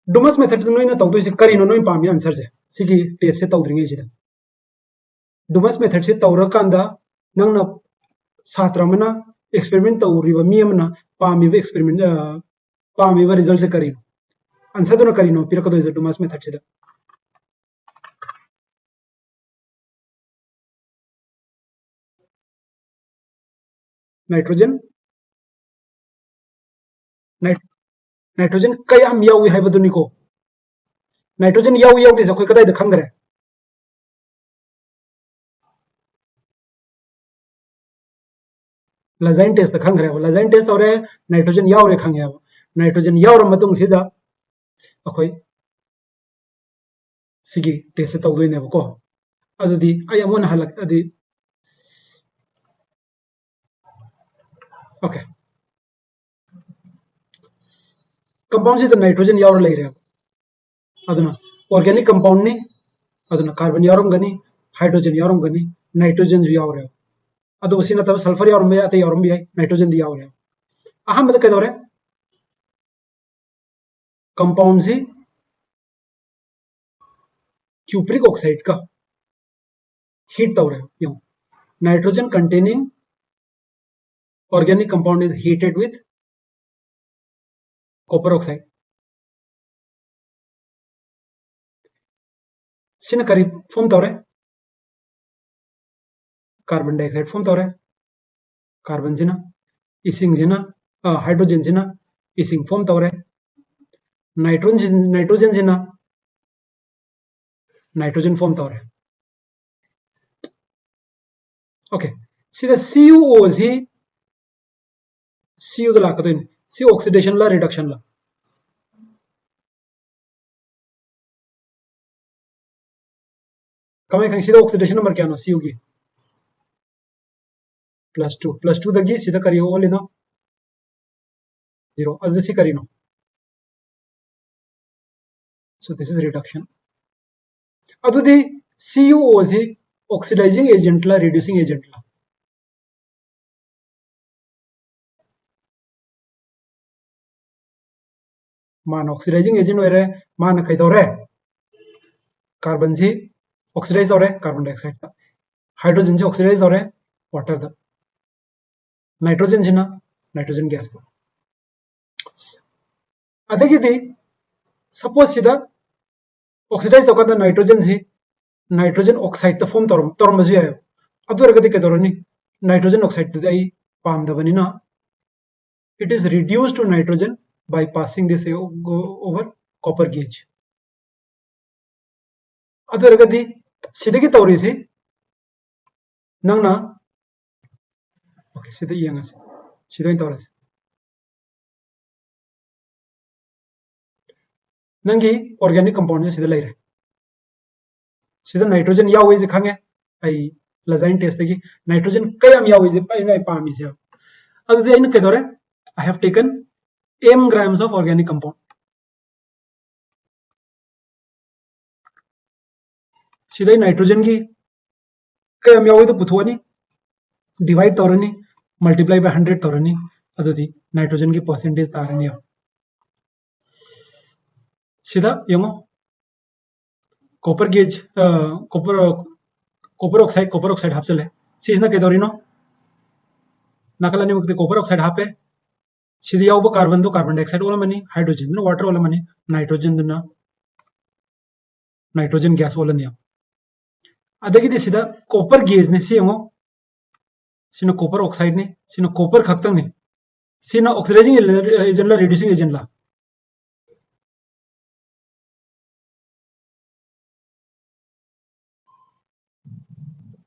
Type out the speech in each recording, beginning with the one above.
Dumas method नोइना तौदोइसे करिनो नोइ पामी answer से सिगी test से तौद्रिङै सिदा डुमस मेथड से तौर कांदा नंगना छात्र मना एक्सपेरिमेंट तौरिबा मी अमना पामीबा एक्सपेरिमेंट पामीबा रिजल्ट से करिनो आंसर दोना करिनो पिरकदोइसे डुमस मेथड से नाइट्रोजन नाइट्रोजन कयाम यावी हाइबदुनिको नाइट्रोजन यावी यावदे जखोय कदाइदा खंगरे लाजाइन टेस्ट खंगरे लाजाइन टेस्ट तौरे नाइट्रोजन यावरे खंगे नाइट्रोजन यावरा मतुंग सिदा अखोय सिगी टेस्ट से तौदोइनेबको अदुदी आई अमोन हलक अदि ओके कंपाउंड से नाइट्रोजन यावरा लेरे अदुना ऑर्गेनिक कंपाउंड ने अदुना कार्बन यावरमगनी हाइड्रोजन यावरमगनी नाइट्रोजन जु यावरे अदु उसी नतब सल्फर यावरम या अते यावरम याय नाइट्रोजन दी यावरे अहमद कदवरे कंपाउंड से क्यूप्रिक ऑक्साइड का हीट तौरे यो nitrogen containing organic compound is heated with copper oxide sina kari form tawre carbon dioxide form tawre carbon sina ising sina hydrogen sina ising form tawre nitrogen sina nitrogen form tawre okay sida CuO si Cu द लाकदोइन सी oxidation ला reduction ला कमाई खंग सीधा oxidation number क्या नो Cu की +2 दगी सीधा करियो ओले नो 0 अदि सी करिनो so this is reduction अदुदी CuO si oxidizing agent La reducing agent ला मान ऑक्सीडाइजिंग एजेंट होरे मान कइदौरे कार्बन से ऑक्सीडाइज होरे कार्बन डाइऑक्साइड दा हाइड्रोजन से ऑक्सीडाइज होरे वाटर दा नाइट्रोजन से ना नाइट्रोजन गैस दा अदगिदी सपोज सिदा ऑक्सीडाइज होकदा नाइट्रोजन से नाइट्रोजन ऑक्साइड दा फॉर्म तोरमजु याय अदुरगदी कइदौरनी नाइट्रोजन ऑक्साइड दा आई पामदबनिना it is reduced to nitrogen by passing this over copper gauge अदुरगदी सिदगी तौरीसी नंगना ओके सिदा यंगसे सिदा तौरसे नंगी ऑर्गेनिक कंपाउंड से सिदा लेरे सिदा नाइट्रोजन यावे जे खंगे आई लाजाइन टेस्ट की नाइट्रोजन कयाम यावे जे पाइना पामी से अदुदी इन केदोरे I have taken m grams of organic compound सीधा नाइट्रोजन की कयम यावे तो पुथोनी डिवाइड तौरनी मल्टीप्लाई बाय 100 तौरनी अदुदी नाइट्रोजन की परसेंटेज तारनी सीधा यंगो कॉपर गेज कॉपर ऑक्साइड हापचले सीजना केदोरिनो नकलानी मुक्ति कॉपर ऑक्साइड हापे सीधी याव कार्बन दो कार्बन डाइऑक्साइड ओलमनी हाइड्रोजन दो वाटर ओलमनी नाइट्रोजन दो नाइट्रोजन गैस ओलनी अदगिदी सीधा कॉपर गेज ने सिंगो सिना कॉपर ऑक्साइड ने सिना कॉपर खक्तंग ने सिना ऑक्सीडाइजिंग एजेंट ला रिड्यूसिंग एजेंट ला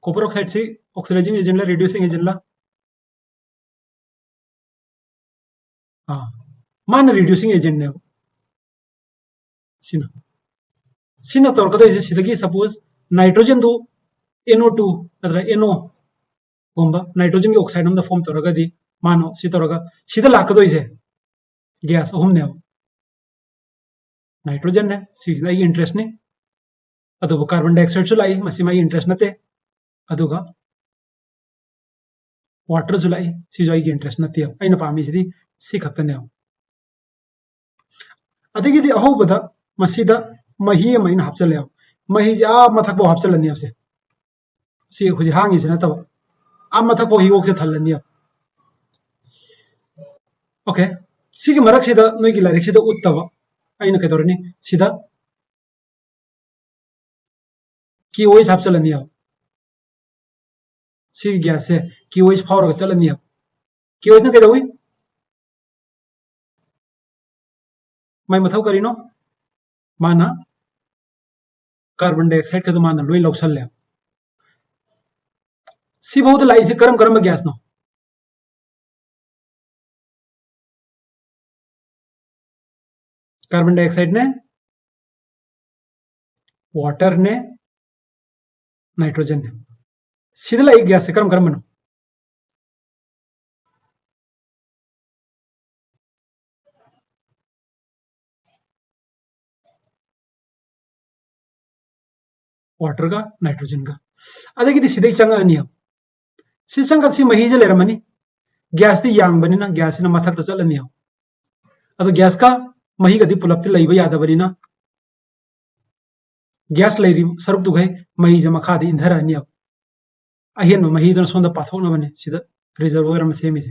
कॉपर ऑक्साइड से ऑक्सीडाइजिंग एजेंट ला रिड्यूसिंग एजेंट ला मान रिड्यूसिंग एजेंट ने सिना सिना तौरकदा सिदगी सपोज नाइट्रोजन दो NO2 अदरा NO गोंबा नाइट्रोजन की ऑक्साइड हम द फॉर्म तौरगदी मानो सि तौरगा सिदा लाकदो इसे गैस अहुम ने नाइट्रोजन ने सिदा ई इंटरेस्ट ने अदुबो कार्बन डाइऑक्साइड सुलाई मसिमा इंटरेस्ट नते अदुगा वाटर सुलाई सिजो ई इंटरेस्ट नते अइना पामी सिदी सि खतने अदगी अहोबद मसीदा मही मैंने हापचल मही से आ मथक पो हापचलनी अब से हुजी हांगी से नतब आ मथक पो हिवोक से थलनी अब ओके सिगी मरक सिदा नोई की लाइरिक सिदा उत्तब अइन कदरनी सिदा की ओइस हापचलनी अब सिगी गैस से की ओइस फावर चलनी अब की ओइस न कदवी मैं मथौ करीनो माना कार्बन डाइऑक्साइड के माना लोई लौसल ले सिबहुद लाई से करम करम गैस नो कार्बन डाइऑक्साइड ने वाटर ने नाइट्रोजन ने सीधे लाई गैस से करम करम बनो वाटर का नाइट्रोजन का अदगी सीधे चंगनी अब सी चंग सी मही से लेरमनी गैस दी यांग ना गैस ना मथक चलनी अब गैस का मही गदी पुलप लेब यादबनीना गैस लेरी सरुक दुगै मही जे मखाद इंधरनी अब अहेन मही सोंद पाथोनबने सिदा रिजर्वोयर में सेमी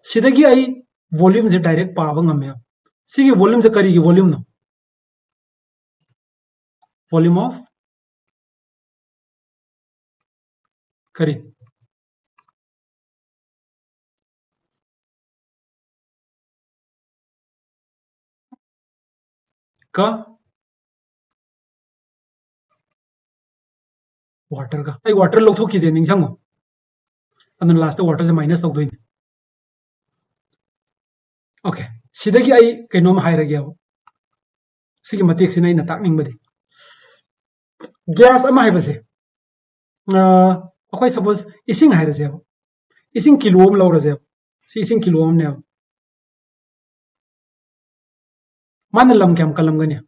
सिदगी आई वॉल्यूम से डायरेक्ट पाब ngame सिगी वॉल्यूम से करी वॉल्यूम नो वॉल्यूम ऑफ करी का वाटर का आई वाटर लौथोखिदे निंगसंगो अदन लास्ट वाटर से माइनस तौदोइने ओके सिदगी आई कइनोम हाइरगे अब सिगी मतेक सिना इन ताकनिंगबदी गैस अमा हाइबसे अखोय सपोज इसिंग हाइरसे अब इसिंग किलो अम लौरसे अब सी इसिंग किलो अम ने अब मान लम क्याम कलमगने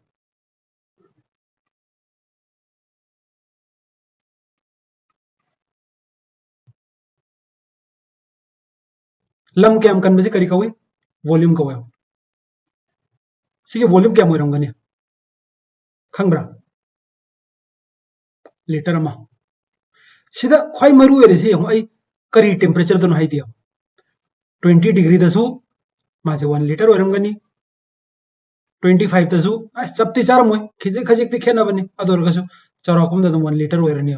लम क्याम कनबसे करी कवे वॉल्यूम कवे सिगे वॉल्यूम क्याम होइरमगने खंगब्रा लीटर अमा सिदा ख्वाई मरु ओइरेसे यम आई करी टेम्परेचर दोन हाई दियो 20 डिग्री दसु मासे 1 लीटर ओइरमगनी 25 दसु अस चप्ती चारम होय खिजे खजिक ति खेनबनी अदोरगसु चौराकुम दम 1 लीटर ओइरनी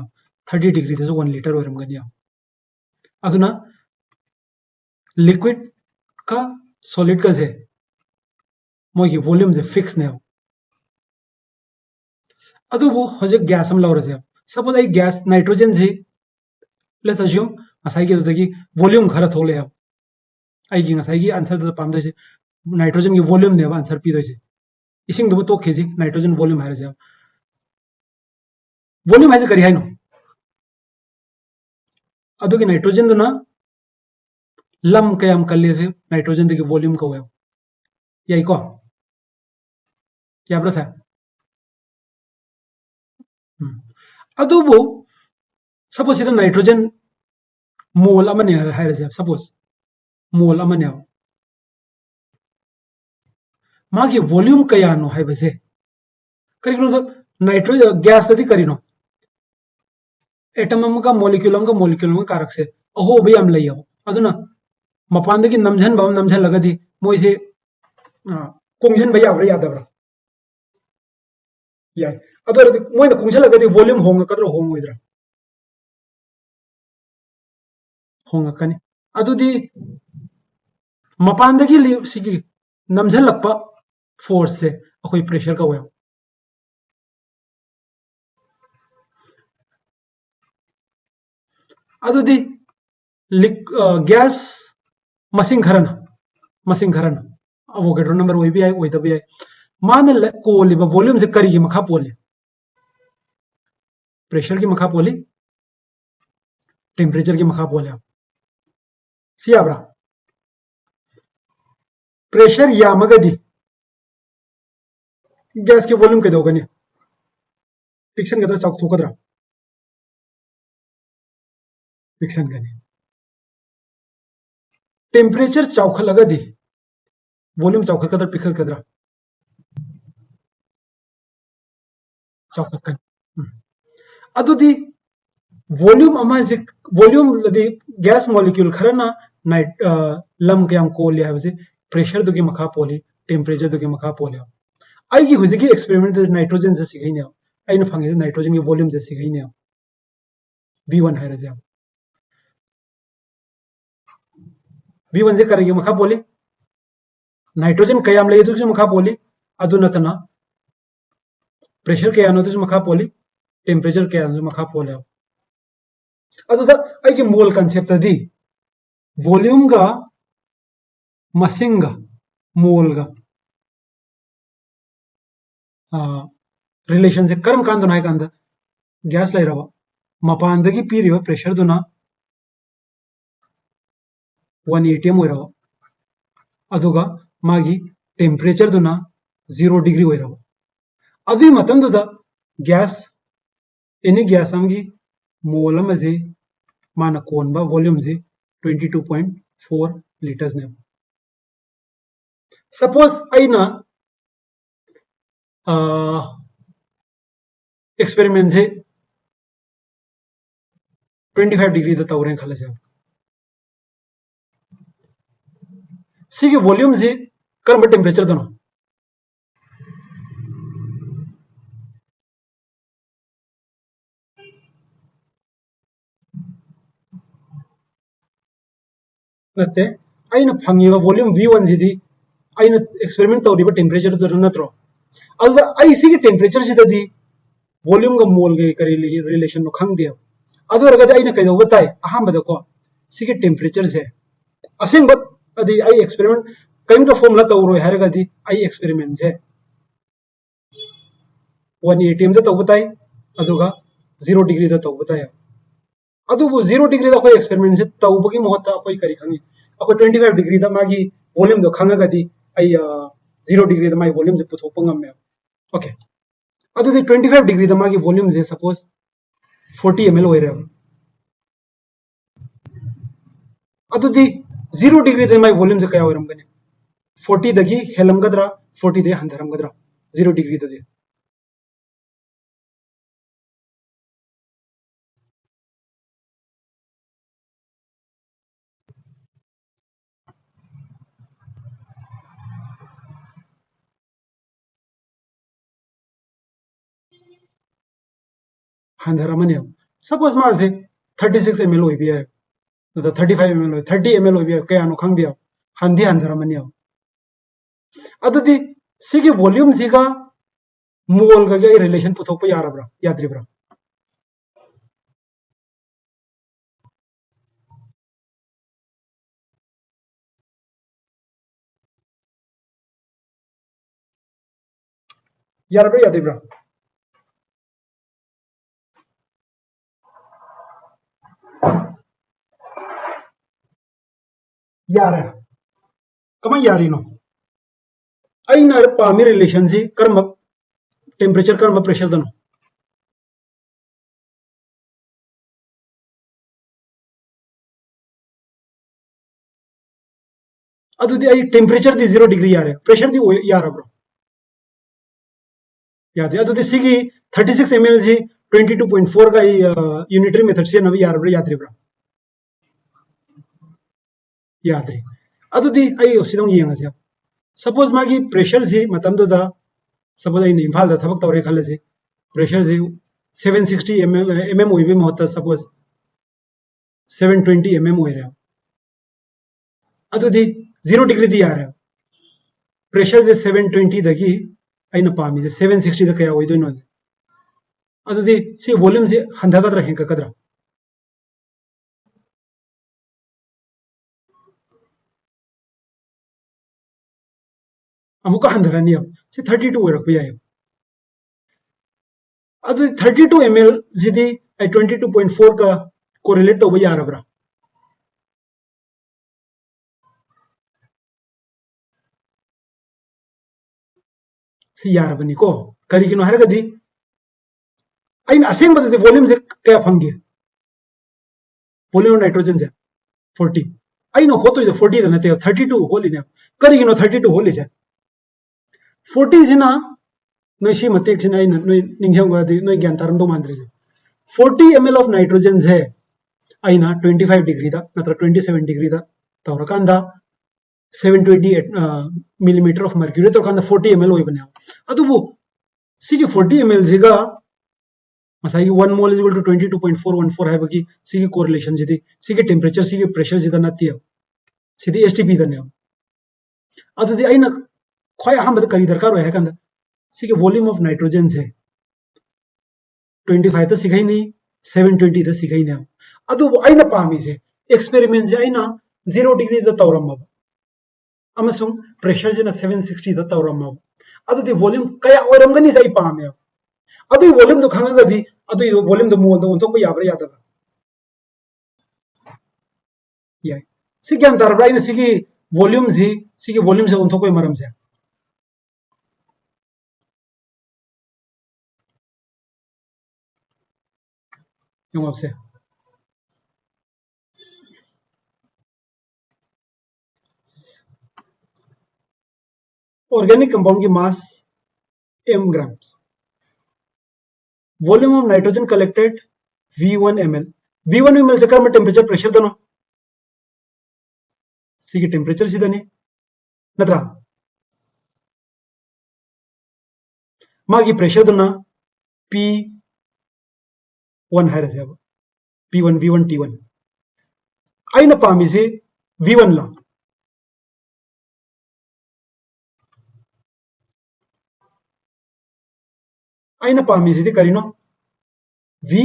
30 डिग्री दसु 1 लीटर ओइरमगनी अदुना लिक्विड का सॉलिड का से मोगी वॉल्यूम से फिक्स ने अदुबु होजे गैस हम लौरसे सपोज आई गैस नाइट्रोजन से लेट्स अज्यूम असai की दुदगी वॉल्यूम खरा थोले अब आई की असai की आंसर द पाम दोसे नाइट्रोजन की वॉल्यूम ने आंसर पी दोसे इसिंग दुबु तो खेजी नाइट्रोजन वॉल्यूम हाइरसे वॉल्यूम हाइसे करी हाइनो अदुगी नाइट्रोजन दुना लम कयाम कल्ले से नाइट्रोजन दगी वॉल्यूम को याई को या ब्रसा अदुबु सपोज इधर नाइट्रोजन मोल अमने हाइरसे सपोज मोल अमने मागी वॉल्यूम कयानो हाइबसे करिनो नाइट्रोजन गैस तदी करिनो एटम का मोलिक्यूल कारक से अहो भी हम लइयो अदुना मपानदगी नमझन बाम नमझन लगदी मोइसे कुंझन भैया याब्रा यादब्रा याय अदर मोइना कुंझन लगदी वॉल्यूम होंग कदरो होंग इधर होंग कनी अदुदी मपानदगी सिगी नमझन लपा फोर्स से अखोई प्रेशर का वेव अदुदी गैस मसिंग खरन अवोगेड्रो नंबर ओई भी आए ओई तभी आए मान कोलिबा वॉल्यूम से करी की मखा पोले प्रेशर की मखा पोली टेम्परेचर की मखा पोले सी आब्रा प्रेशर यामगदी गैस के वॉल्यूम के दोगने फिक्शन गदर चौक थोकदरा फिक्शन गने टेम्परेचर चौखलगदी वॉल्यूम चौखकदर पिखकदरा चौखटकन अदुदी वॉल्यूम अमाजे वॉल्यूम लदी gas molecule Kharna night lump के कोले है प्रेशर दुगी मखा पोली टेम्परेचर दुगी मखा पोले आइगी हुजिगी एक्सपेरिमेंट नाइट्रोजन से सिगैने आइना फंगे नाइट्रोजन की वॉल्यूम से सिगैने V1 है रजे V1 से करेगी मखा पोली नाइट्रोजन कयाम ले तो मखा पोली अदु नतना प्रेशर कया नो तो मखा पोली टेम्परेचर कया नो मखा पोले अदुदा आइगी मोल कांसेप्ट दी वॉल्यूम गा मसिंग मोल गा रिलेशन से कर्म कांदो नाय कांदा गैस लेरवा मपानदगी पीरिबा प्रेशर दुना 180 एम होइरवा अदुगा मागी टेम्परेचर दुना 0 डिग्री होइरवा अदुई मतम दुदा गैस एनी गैस अमगी मोल अमजे माना कोनबा वॉल्यूम से 22.4 लीटर्स ने सपोज आइना एक्सपेरिमेंट से 25 डिग्री दा तौरें खला से सिगे वॉल्यूम से कर्म टेम्परेचर दोनों नते आइना फंगीबा वॉल्यूम V1 सिदी आइना एक्सपेरिमेंट तौरीबा टेम्परेचर दो नत्रो अदुदा आई सिगे टेम्परेचर सिददी वॉल्यूम गा मोल गे करी रिलेशन नो खंगदे अदु रगदे आइना कइदो बताय अहमबदा को सिगे टेम्परेचर से असेंग बत अदि आई एक्सपेरिमेंट कइम का फॉर्मूला तौरो हैरगदि आई एक्सपेरिमेंट से 180 एम दा तौबताय अदुगा 0 डिग्री दा तौबताय अदुबु 0 डिग्री दा कोई एक्सपेरिमेंट से तौबगी मोहता कोई करी खंगी अको 25 डिग्री दा मागी वॉल्यूम दो खंगगदि आई 0 डिग्री दा मागी वॉल्यूम से पुथोप ngam ओके अदुदि 25 डिग्री दा मागी वॉल्यूम से सपोज 40 ml होइरे अदुदि 0 डिग्री दा मागी वॉल्यूम से कया होइरमगने 40 दगी हेलमगद्रा 40 दे हंधरमगद्रा 0 डिग्री दा दे हंधरमने सपोज मा से 36 ml होई भी है तो 35 ml होई 30 ml होई भी है कया नो खंग दिया हंधी हंधरमने अदुदि सिगे वॉल्यूम सिगा मोल का रिलेशन पुथोप यारब्रा याद्रिब्रा यारब्रा याद्रिब्रा यार कमा यारीनो अइना पामी रिलेशन से कर्म टेम्परेचर कर्म प्रेशर दनो अदुदि आई टेम्परेचर दी 0 डिग्री यार प्रेशर दी यार ब्रो याद अदुदि सिगी 36 ml जी 22.4 का यूनिटरी मेथड से नवी यार ब्रो याद रे ब्रो याद रे अदुदि आई सिदों यंगसे सपोज मागी प्रेशर से मतलब दो दा सपोज आई इम्फाल दा थबक तौरे खले से प्रेशर से 760 mm होई भी मोहता सपोज 720 mm होई रहा अदुदि 0 डिग्री दी यार प्रेशर से 720 दगी आई न पामी से 760 दा कया होई दोनो अदुदि सी वॉल्यूम से हंधगद्रा हेंकद्रा अमुका हंधरनी अब से 32 होरक भी आए अदु 32 ml जिदी 22.4 का कोरिलेट तो यार अब्रा सी यार बनी को करिगिनो हरगदी आइन असेंग बदे वॉल्यूम से क्या फंगे वॉल्यूम नाइट्रोजन से 40 आइनो होतो इदे 40 दनते 32 होली ने करिगिनो 32 होली से 40 जिना नोई सी मतेक से नोई निंगजम गदी नोई ज्ञान तारम दो मांद्रे से 40 ml of nitrogen है अना 25 डिग्री दा नत्र 27 डिग्री दा तौरकांदा 728 millimeter of mercury तौरकांदा 40 ml होई बने अदुबु सिगी 40 ml जिगा Masai 1 mole is equal to 22.414 है बगी सिगी कोरिलेशन जिदी सिगी टेंपरेचर सिगी प्रेशर जिदा नती है सिदी STP दने अदुदी अना ख्वाई अहमद करी दरकार है कंदा सिगी वॉल्यूम ऑफ नाइट्रोजन है 25 ता सिगाई नहीं 720 ता सिगाई नहीं अदुबु अना पामी से एक्सपेरिमेंट से अना 0 डिग्री दा तौरम अमसुंग प्रेशर जिना 760 दा तौरम अदुदी वॉल्यूम कया ओरमगनी सही पामे अदुई वॉल्यूम दो खंगगदी अदुई वॉल्यूम दो मोल दो उनथोक याब्रा यादबा याय सिगी अंतरब्रा इन सिगी वॉल्यूम सिगी वॉल्यूम से उनथोक मरम से यूं आपसे ऑर्गेनिक कंपाउंड की मास m grams volume of nitrogen collected V1 ml V1 ml से कर में टेंपरेचर प्रेशर दोनों सिगी टेंपरेचर सी दने नत्रा मागी प्रेशर दोना P1 है रसे अब P1 V1 T1 आइना पामी से V1 ला आइना पामी से करीनो V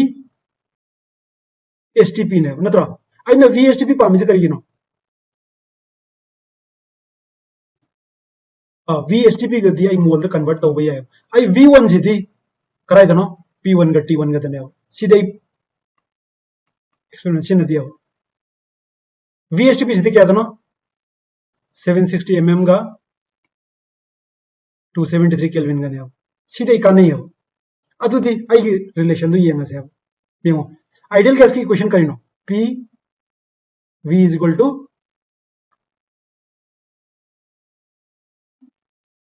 STP ने नत्रा आइना V STP पामी से करीनो V STP गदी आई मोल द कन्वर्ट तौबा याय आई V1 सिदी कराय दनो P1 ग T1 ग दने सिदे एक्सप्लेनेशन दिया V STP सिदी क्या दनो 760 mm गा 273 केल्विन ग दने सिदे का नहीं हो अदुदी आई रिलेशन दो येंगा से अब देखो आइडियल गैस की इक्वेशन करिनो P V is equal to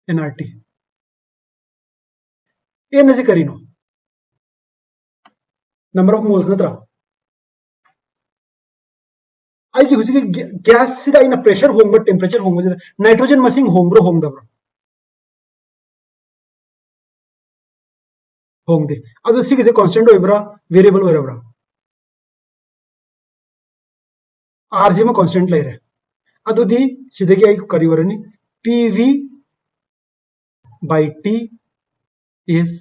nRT ए नसे करिनो नंबर ऑफ मोल्स नत्रा आई की हुसी गैस सिदा इन प्रेशर होंग टेंपरेचर होंग नाइट्रोजन मसिंग होंग्रो होंग दब्रो होंगदे अदु सिगे कांस्टेंट होइब्रा वेरिएबल होइब्रा आरजी में कांस्टेंट लेरे अदुदी सिदगी आई करिवरनी PV by T is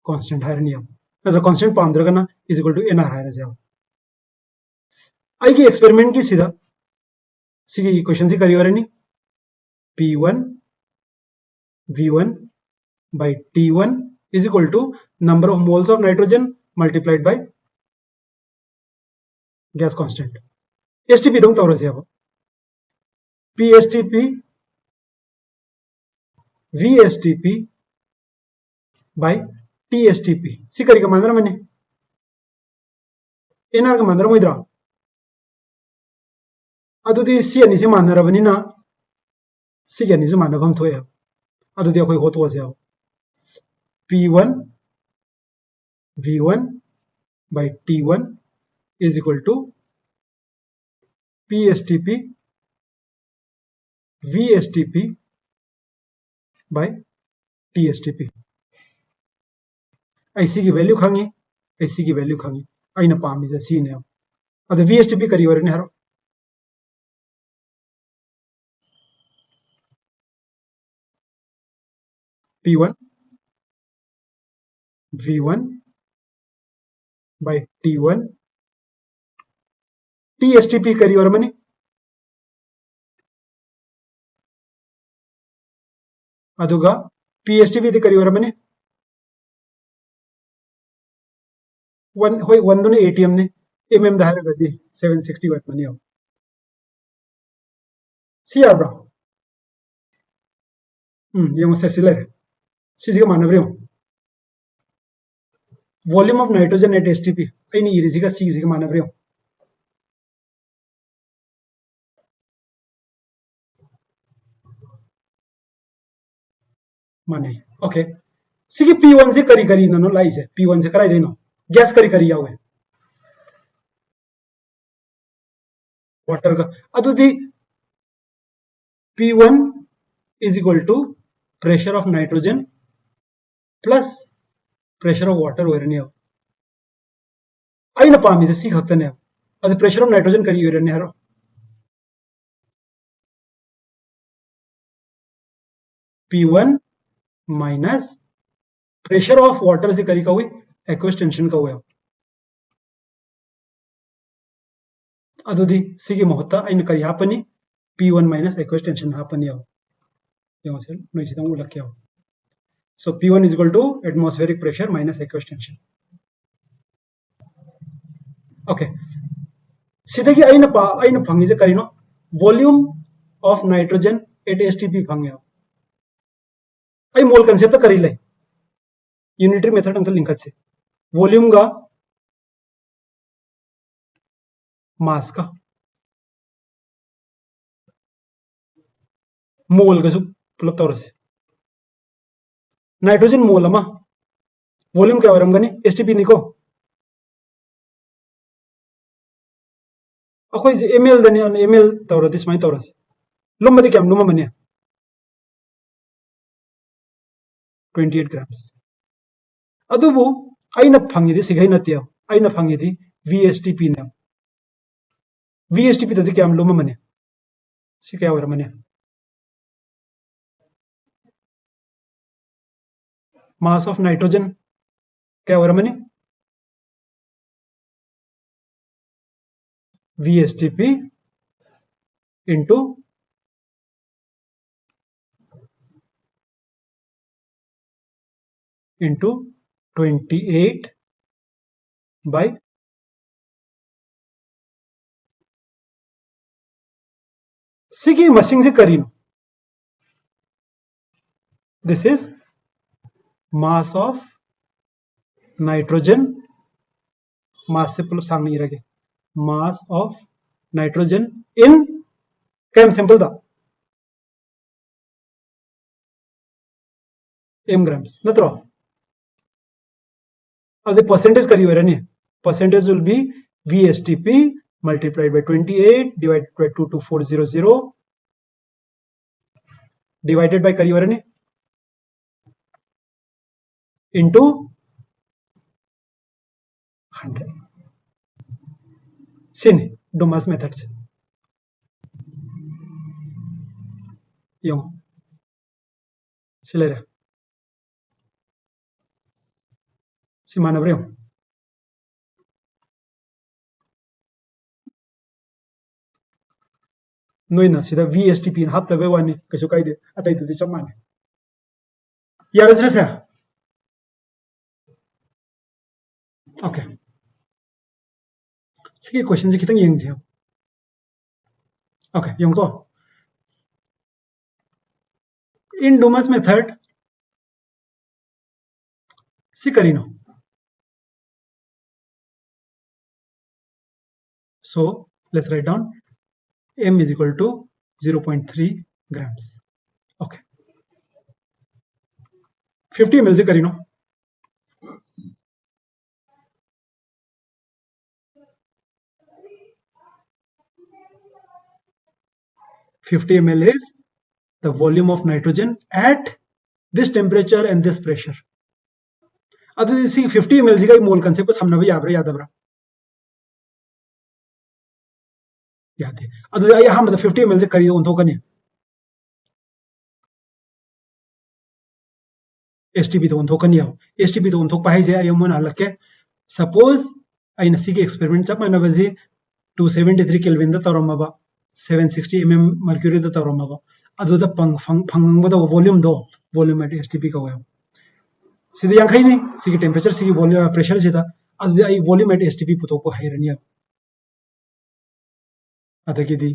constant है नियम मतलब constant पामद्रगना is equal to nr है रसे आई की एक्सपेरिमेंट की सीधा सिगी क्वेश्चन सी करिवरनी P1 V1 by T1 is equal to number of moles of nitrogen multiplied by gas constant STP दम तौर से अब PSTP VSTP by TSTP सी करी का मानदर मने NR का मानदर मोइद्रा अदुदी सी अनि से मानदर बनिना सी अनि से मानदर हम थोए अदुदी अखोय होतो से अब P1 V1 by T1 is equal to PSTP VSTP by TSTP ऐसी की वैल्यू खांगे ऐसी की वैल्यू खांगे आइना पामी से सी ने अब VSTP करी वरने हरो P1 V1 by T1 TSTP करी और मनी अदुगा PSTP दी करी और मनी वन होय वन दोने ATM ने MM दाहर गदी 760 वाट मनी अब सी आब्रा ये मुझसे सिलर सी का मानव volume of nitrogen at STP आई नहीं इरिसी का सी का मानव माने ओके सिगी P1 से करी करी ननो लाई से P1 से कराई देनो गैस करी करी यावे वाटर का अदुदी P1 is equal to pressure of nitrogen plus pressure of water ओरने आइना पामी से सी खतने अदु pressure of nitrogen करी ओरने हरो P1 minus pressure of water से करी का हुई aqueous tension का हुआ अदुदी सिगी मोहता आइना करी हापनी P1 minus aqueous tension हापनी आओ यहाँ से नोई सीधा वो लग आओ so P1 is equal to atmospheric pressure minus aqueous tension okay सीधे की आइना फंगी से करी नो volume of nitrogen at STP फंगे आओ आई मोल कंसेप्ट करी ले यूनिटरी मेथड अंकल लिंक से वॉल्यूम का मास का मोल का पुलप तौर से नाइट्रोजन मोल अमा वॉल्यूम क्या वरमगनी एसटीपी निको अखोई से एमएल दने एमएल तौर दिस माइ तौर से लुमबदी क्या लुम मने 28 ग्राम्स अदुबु आइना फंगिदि सिgai नतियो आइना फंगिदि VSTP ने VSTP तदि क्या लुम मने सि क्या वर मने mass of nitrogen क्या वर मने VSTP into into 28 by सिगी मसिंग से करी नो this is mass of nitrogen mass से पुल सांग नहीं रखे mass of nitrogen in कैम सैंपल दा m grams नत्रो अब the percentage करी हुए रहने percentage will be VSTP multiplied by 28 divided by 22400 divided by करी हुए रहने into 100 sin Dumas methods yung silera si mana breu noina sida VSTP hap tabe wani kasu kaide atai tu chamane yaras resa okay sigi question se kitang yeng je okay yung ko in Dumas method si karino so let's write down m is equal to 0.3 grams okay 50 ml से करीनो 50 ml is the volume of nitrogen at this temperature and this pressure. अदु सी 50 ml जी का मोल concept समना भी याद है याद है अदु आई हम 50 ml से करी उन थोकने STP तो उन थोकने हो STP तो उन थोक पाहे जे आई मन हलके सपोज आई नसी के एक्सपेरिमेंट चप माना बजे 273 केल्विन द तरमबा 760 mm mercury द तरमबा अदु द फंग द वॉल्यूम एट STP का होय सिदे यांखै नि सिगी टेम्परेचर सिगी वॉल्यूम प्रेशर सिदा अदु आई वॉल्यूम एट STP पुतो को हाइरनिया अदगिदी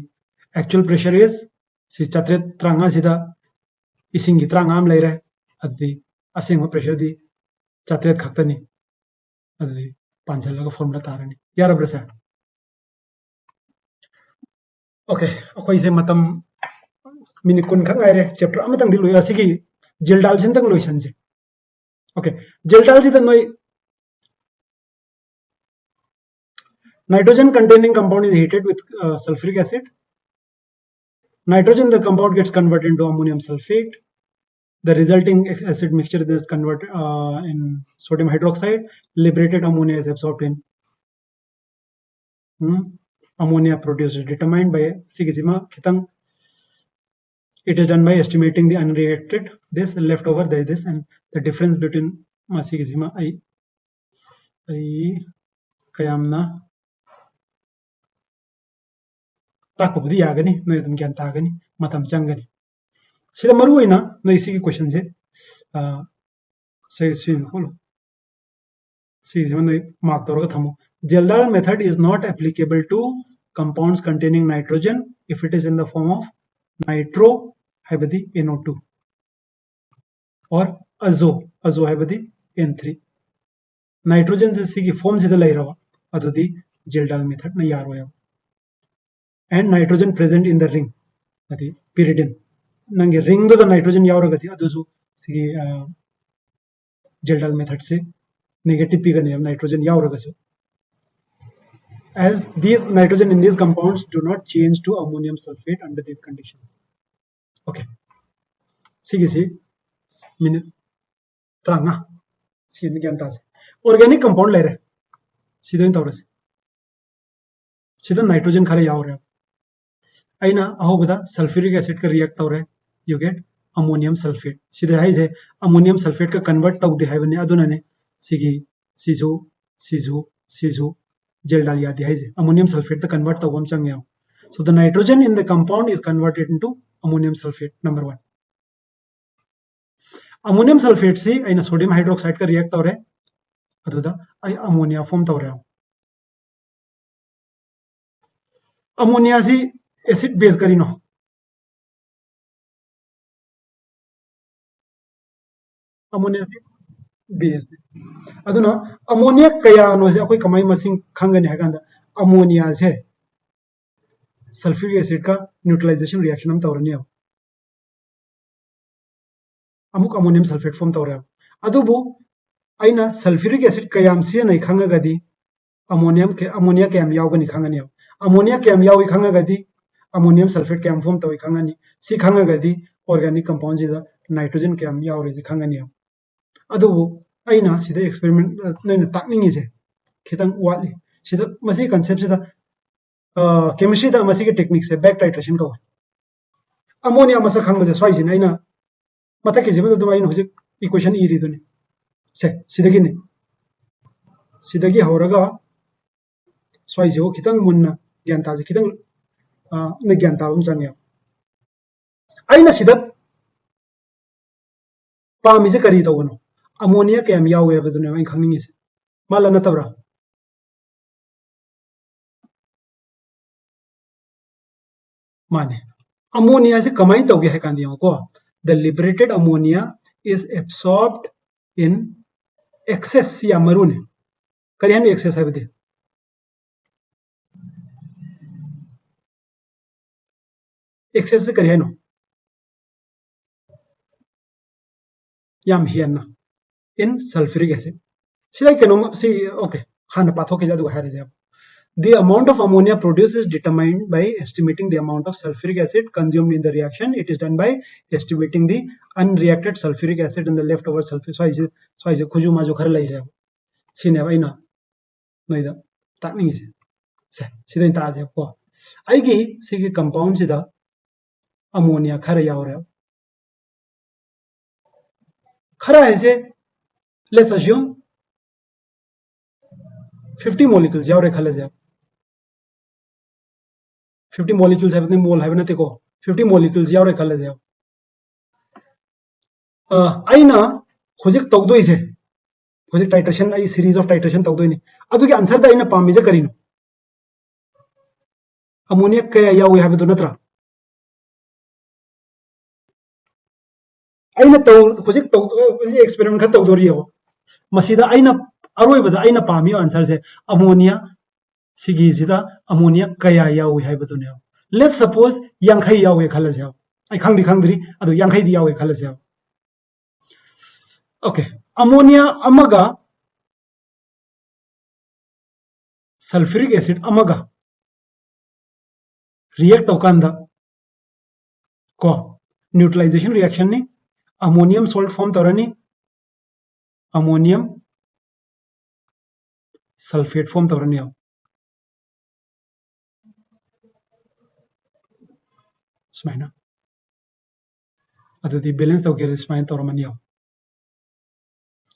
एक्चुअल प्रेशर इज सि 433 सिदा इसिंगी 33 लेरे अदि असेंग प्रेशर दी 4 खक्तनी अदि 5 लगा फॉर्मूला तारनी यार ब्रसा ओके अखोई से मतम मिनिट कुन खंग आइरे चैप्टर अमतंग दिलु असिगी जेल डाल सिन तक लोइसन से ओके जेल डाल से नोई nitrogen containing compound is heated with sulfuric acid. Nitrogen, the compound gets converted into ammonium sulfate. The resulting acid mixture is converted in sodium hydroxide. Liberated ammonia is absorbed in ammonia produced is determined by sigma kitang. It is done by estimating the unreacted this leftover this and the difference between sigma I kayamna ताकबुदी यागनी नोय तुम ज्ञान तागनी मतम चंगनी सिदा मरु होइना नोय इसी की question से सही सही खोलो सी जीवन नोय मार्क तोरगा थमो Kjeldahl method is not applicable to compounds containing nitrogen if it is in the form of nitro हैबदी NO2 और अजो हैबदी N3 नाइट्रोजन से सी की फॉर्म से लैरवा अदुदी जेलडाल मेथड न यारो and nitrogen present in the ring adi pyridine nange ring do the nitrogen yauragati adusu sigi Geldahl method se negative pigane nitrogen yauragasu as these nitrogen in these compounds do not change to ammonium sulfate under these conditions okay sigi minute tranga si ni gyan ta organic compound le re sidin tawrase sidan nitrogen khare yaure aina ahobada sulfuric acid ka react tawre you get ammonium sulfate sida hai je ammonium sulfate ka convert tawde hai bane aduna ne sigi sisu Geldahl yadi hai je ammonium sulfate the convert tawam changya so the nitrogen in the compound is converted into ammonium sulfate number 1 ammonium sulfate se aina sodium hydroxide ka react tawre aduda ai ammonia form tawre ammonia se acid base karino ammonia se base aduna ammonia kaya no se akoi kamai masing khangani haganda ammonia se sulfuric acid ka neutralization reaction am tawrani amuk ammonium sulfate form tawra adubu aina sulfuric acid kayam se nai khangagadi ammonia kayam yawgani khangani ammonia kayam yawi khangagadi ammonium sulfate kayam form tawi khangani si khangagadi organic compounds ida nitrogen kayam yawre ji khangani adubu aina sida experiment naina takningi se khitang watli sida masi concept sida chemistry da masi ke technique se back titration ka ammonia masa khangba je swai sin aina mata ke jibada dum aina hojik equation iri duni se sidagi horaga swai je khitang munna gyan ta je khitang na gyan ta bum changya aina sida pa mi je kari to gono ammonia ke am yawe badune ai khangni se mala na tabra mane ammonia se kamai to ge hai kan diyo ko the liberated ammonia is absorbed in excess ya marune kari han excess hai bade excess se kari hai no yam hianna in sulfuric acid sida ke no see okay hana patho ke jadu hai re the amount of ammonia produced is determined by estimating the amount of sulfuric acid consumed in the reaction. It is done by estimating the unreacted sulfuric acid in the leftover sulfuric. So I say kuju majo khar lai raha. Sine vai na. Noida. Tak ningi se. Sida inta aje ko. Aigi sigi compound sida ammonia khar yaw raha. Khara hai se let's assume 50 molecules yaw re khale jaab 50 molecules have mole have na ko 50 molecules yaw re khale jaab aina hojik tawdoi se hojik titration ai series of titration tawdoi ni adu ki answer da aina pami je karino ammonia kaya yaw have do natra aina taw hojik taw experiment kha tawdori yo masida aina aroi bada aina pami answer se ammonia sigi sida ammonia kaya yawi hai badune let's suppose yankhai yawi khala jaw ai khangdi adu yankhai di yawi khala jaw okay ammonia अमगा sulphuric acid अमगा react तौकांदा को neutralisation reaction ने ammonium salt form तौरनी ammonium sulphate form तौरनी सुमाइना अदुदी balance तौगे सुमाइन तौरमनी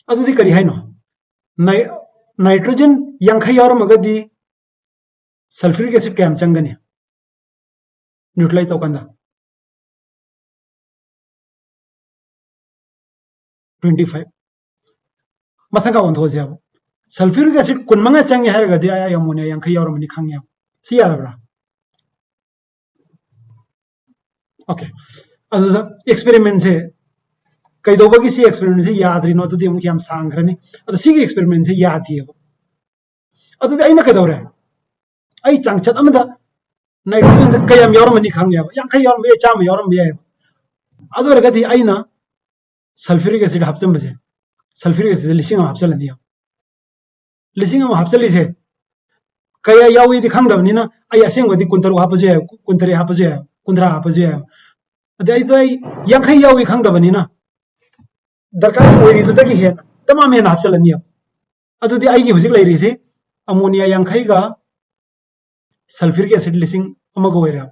अदुदी करी हाइनो नाइट्रोजन यांखै यावरमगदी सल्फ्यूरिक एसिड कयम चंगनी न्यूट्रलाइज तौकांदा 25 मथंगा वंथोजे अब सल्फ्यूरिक एसिड कुनमंगा चंगे हारगदी आया अमोनिया यांखै यावरमनी खंगे सी यारबरा ओके अदुदा एक्सपेरिमेंट से कईदोबगी सी एक्सपेरिमेंट से याद्रिनो अदुदी अमुक याम सांग्रनी अदु सी एक्सपेरिमेंट से यादियेबो अदुदी अइना कदौरे अइ चांगचत अमदा नाइट्रोजन से कयम यावरमनी खंगे यांखै यावरम चाम यावरम बिया अदु रगदी अइना सल्फ्यूरिक एसिड हापचंबसे सल्फ्यूरिक एसिड लिसिंग हापचलनी लिसिंग हापचलीसे कया यावी खादबनीना अई असेंगदी कुंतरु हापजे कुंतरे हापजे कुंद्रा हापजे अदे अई तो यांखै यावी खादबनीना दरकार ओइरिदुदगी हे तमाम हेन हापचलनी अदुदी अईगी हुजिक लैरिसे अमोनिया यांखैगा सल्फ्यूरिक एसिड लिसिंग अमग ओइरा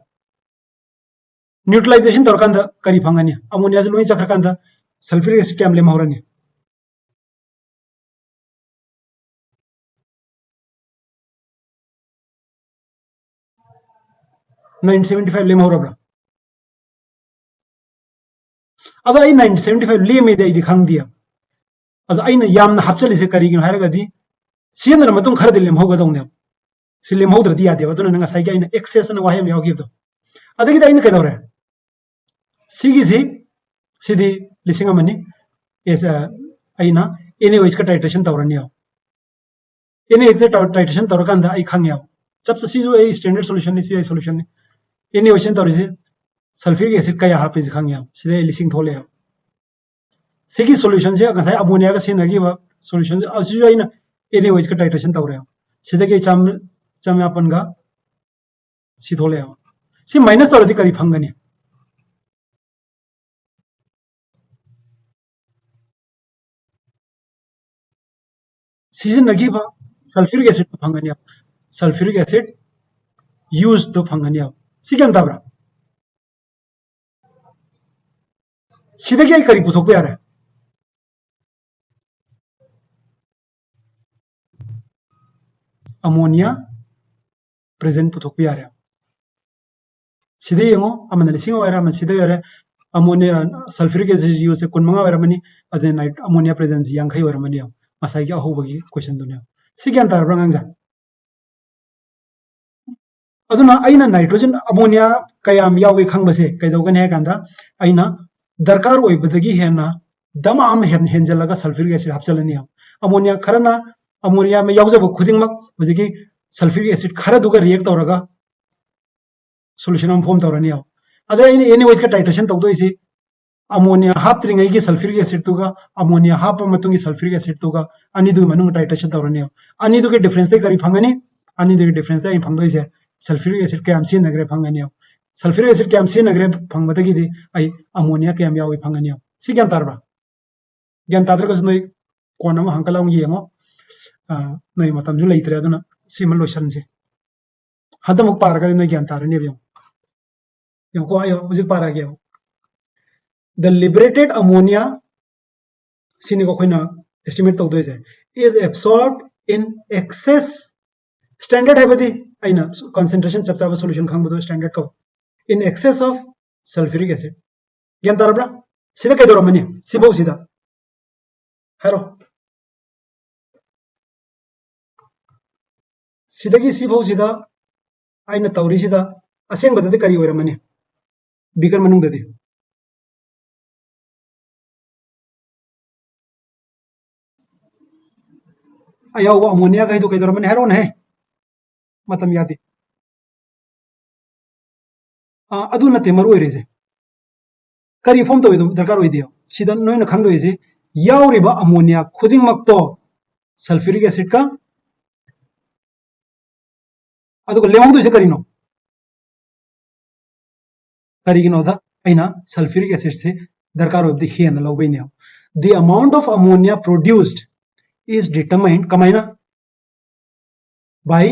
न्यूट्रलाइजेशन तौरकांदा करी फंगनी अमोनिया लोई चखरकांदा सल्फ्यूरिक एसिड कैम लेमहौरनी 975 लेमहौरब्रा अदो आई 975 लेमेदे आई खंगदिया अदो आइना यामना हापचलिसे करिगिनो हारगदी सियनर मतुंग खरदि लेमहौगदौने सि लेमहौद्रदि यादेबा अदुना नंगा साइगे आइना एक्सेस ना वाहेम यावगिबदो अदगिदा आइना कदौरे सिगिसि सिदी लिसिंग अमनी एस आइना एनएओएच का टाइट्रेशन तौरनी एनएओएच टाइट्रेशन तौरकांदा आई खंगे चप सिजु ए स्टैंडर्ड सॉल्यूशन नि सी आई सॉल्यूशन नि एनएओएच तौरिसे सल्फ्यूरिक एसिड कया हापे खंगे सिदे लिसिंग थोले सिगी सॉल्यूशन से गसाई अमोनिया का सिनगिबा सॉल्यूशन सिजु आइना एनएओएच का टाइट्रेशन तौरे सिदगे चाम गा सी थोले सी माइनस तौरदि करी फंगनी सिजनगिबा सल्फ्यूरिक एसिड फंगनी सल्फ्यूरिक एसिड यूज तो फंगनी सिगन ताब्रा सिदगे आई करी पुथोकपे यारे अमोनिया प्रेजेंट पुथोकपे यारे सिदे यंगो अमन लिसिंग ओइरा अमन सिदे यारे अमोनिया सल्फ्यूरिक एसिड यूज से कुनमंगा ओइरामनी अदे नाइट अमोनिया प्रेजेंस यांखै ओइरामनी मसाई के अहोबगी क्वेश्चन दुनिया सिगन ताब्रा गांजा अदुना आइना नाइट्रोजन अमोनिया कयाम यावे खंगबसे कैदौगन है कांदा आइना दरकार ओइबदगी हेना दमाम हेंजलगा सल्फ्यूरिक एसिड हापचलनी अमोनिया खरना अमोनिया में यावजब खुदिंगमक हुजिकी सल्फ्यूरिक एसिड खरदुगा रिएक्ट तौरगा सॉल्यूशन अम फॉर्म तौरनी अदे एनएओएच का टाइट्रेशन तौदोइसे अमोनिया हापत्रिंगैगी सल्फ्यूरिक एसिड तुगा अमोनिया हाप मतुंगी सल्फ्यूरिक एसिड तुगा अनिदु मनुंग टाइट्रेशन तौरनी अनिदु के डिफरेंस दे करी फंगनी अनिदु के डिफरेंस दे फंगदोइसे सल्फ्यूरिक एसिड कैम सी नगरे फंगनी सल्फ्यूरिक एसिड कैम सी नगरे फंगबदगी आई अमोनिया कैम यावी फंगनी सी ज्ञान तारबा ज्ञान ताद्रगस नोई कोनम हंकलाम येंगो नोई मतम जु लैत्रे अदुना सिमल लोशनसे हदमुक पारगा नोई ज्ञान तारनी बियो को आयो मुझे पारा गया द लिबरेटेड अमोनिया सिनी को खोइना एस्टिमेट तौदोइसे is absorbed in excess standard है बदी आइना कंसंट्रेशन चपचाबा सॉल्यूशन खंगबदो स्टैंडर्ड को in excess of sulphuric acid ज्ञान तारब्रा सिदा कैदोरमनी सिबौ सिदा हेरो सिदगी सिबौ सिदा आइना तौरी सिदा असेंबददि करी ओइरमनी बिकर मनुंगददि अयाव अमोनिया कहीं तो कई दरमने हेरोन है मतम यादी अदु नते मरु ओइरेसे करी फॉर्म तो दरकार ओइदियो सिदा नोइन खंगदोइसे याउरिबा अमोनिया खुदिंगमक्तो सल्फ्यूरिक एसिड का अदुग लेमौदुसे करिनो करिगिनोदा अइना सल्फ्यूरिक एसिड से दरकार होबदि हेन लौबैने the amount of ammonia produced is determined kamaina by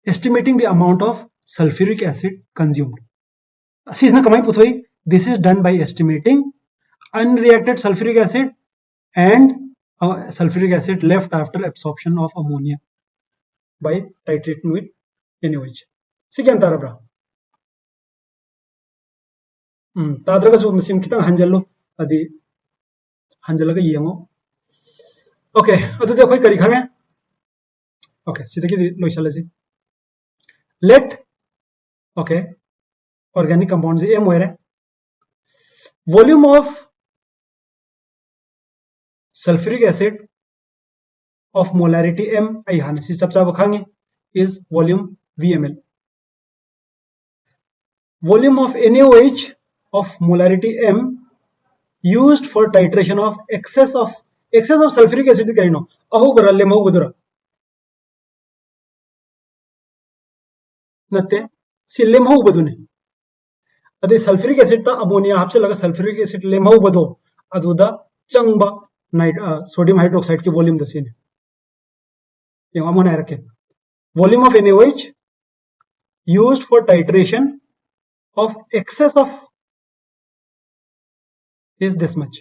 estimating the amount of sulfuric acid consumed. Asisna kamai puthoi, this is done by estimating unreacted sulfuric acid and sulfuric acid left after absorption of ammonia by titrating with NaOH. Sigan tarabra. Tadraga su masim kitang hanjallo adi hanjalaga yengo. Okay, adudi akhoi kari khange. Okay, sidagi loisalaji. Let okay organic compounds m where volume of sulfuric acid of molarity m ai hanasi sabsa bakhange is volume vml. Volume of NaOH of molarity m used for titration of excess of sulfuric acid karino aho bara lemo budura नत्ते सी लेमहो बदुने अदे sulphuric acid ता ammonia हापसे लगा sulphuric acid लेमहो बदो अदुदा चंगबा नाइट सोडियम हाइड्रोक्साइड की वॉल्यूम दसिने ये अमोनिया रखे volume of NaOH used for titration of excess of is this much.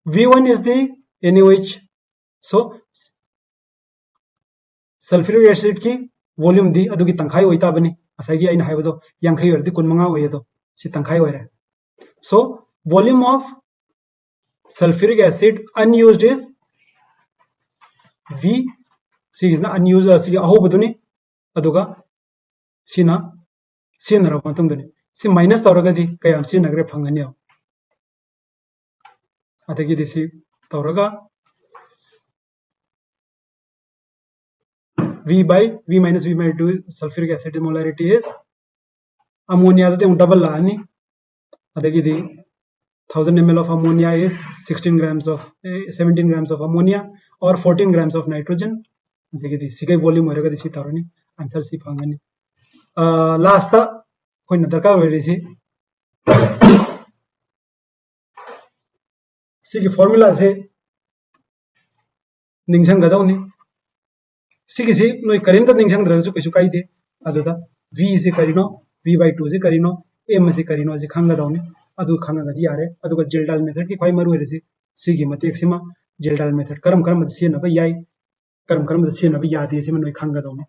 V1 is the NaOH, so sulphuric acid की वॉल्यूम दी अदुगी तंखाई होइता बनी असागी आइन हाइबदो यांखै वर्दी कुनमंगा होयदो सि तंखाई होरे सो volume of sulphuric acid unused is V C is ना अनयूज्ड सी अहो बदुनी अदुगा सिना सिनरो मतुंदनी सी माइनस तौरगदी कयाम सिनगरे फंगनियो अदगी दिसी तौरगा V by V minus V by 2 sulfuric acid molarity is ammonia the double laani adagi the 1000 ml of ammonia is 17 grams of ammonia or 14 grams of nitrogen adagi the sigai volume horega disi taroni answer si phangani last ta koi na darkar hoire si sigi formula se ningsang gadawni सिगिसी नोय current निंगसंग द्रसु कइसु काइदे अदुदा v से करिनो v by 2 से करिनो m से करिनो से खंगा दाउने अदु खंगा गदि यारे अदुगा जेल्डाल मेथड की खै मरु हेरेसी सिगी मतेक सिमा जेल्डाल मेथड करम करम से नबा याई करम करम से नबा यादे सिमा नोय खंगा दाउने